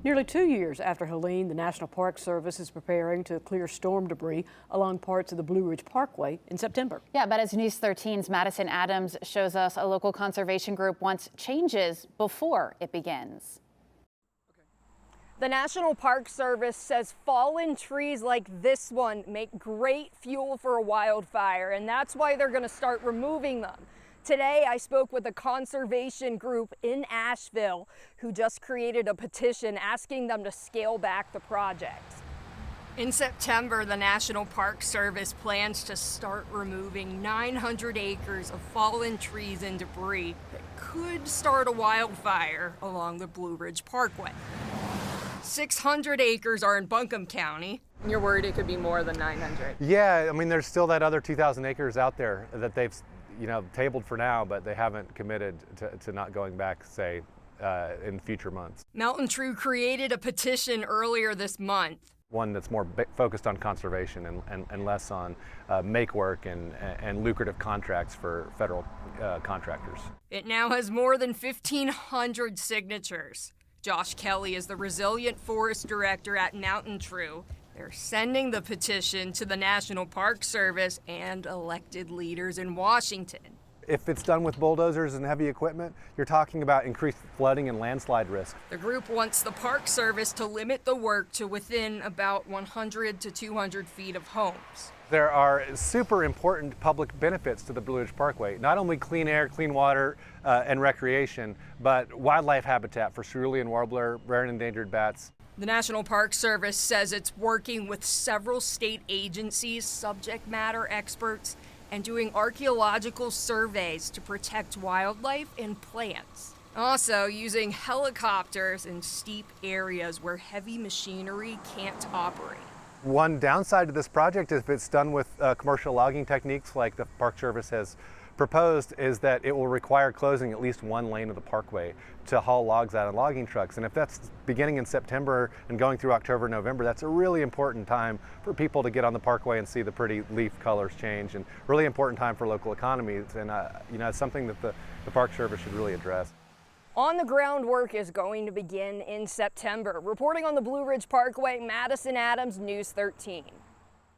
Nearly 2 years after Helene, the National Park Service is preparing to clear storm debris along parts of the Blue Ridge Parkway in September. Yeah, but as News 13's Madison Adams shows us, a local conservation group wants changes before it begins. The National Park Service says fallen trees like this one make great fuel for a wildfire, and that's why they're going to start removing them. Today, I spoke with a conservation group in Asheville who just created a petition asking them to scale back the project. In September, the National Park Service plans to start removing 900 acres of fallen trees and debris that could start a wildfire along the Blue Ridge Parkway. 600 acres are in Buncombe County. You're worried it could be more than 900? Yeah, I mean, there's still that other 2,000 acres out there that they've tabled for now, but they haven't committed to not going back, say, in future months. MountainTrue created a petition earlier this month. One that's more focused on conservation and less on make work and lucrative contracts for federal contractors. It now has more than 1,500 signatures. Josh Kelly is the Resilient Forest Director at MountainTrue. They're sending the petition to the National Park Service and elected leaders in Washington. If it's done with bulldozers and heavy equipment, you're talking about increased flooding and landslide risk. The group wants the Park Service to limit the work to within about 100 to 200 feet of homes. There are super important public benefits to the Blue Ridge Parkway. Not only clean air, clean water, and recreation, but wildlife habitat for cerulean warbler, rare and endangered bats. The National Park Service says it's working with several state agencies, subject matter experts, and doing archaeological surveys to protect wildlife and plants. Also using helicopters in steep areas where heavy machinery can't operate. One downside to this project, if it's done with commercial logging techniques like the Park Service has proposed, is that it will require closing at least one lane of the parkway to haul logs out of logging trucks. And if that's beginning in September and going through October, November, that's a really important time for people to get on the parkway and see the pretty leaf colors change, and really important time for local economies. And it's something that the Park Service should really address. On the ground work is going to begin in September. Reporting on the Blue Ridge Parkway, Madison Adams, News 13.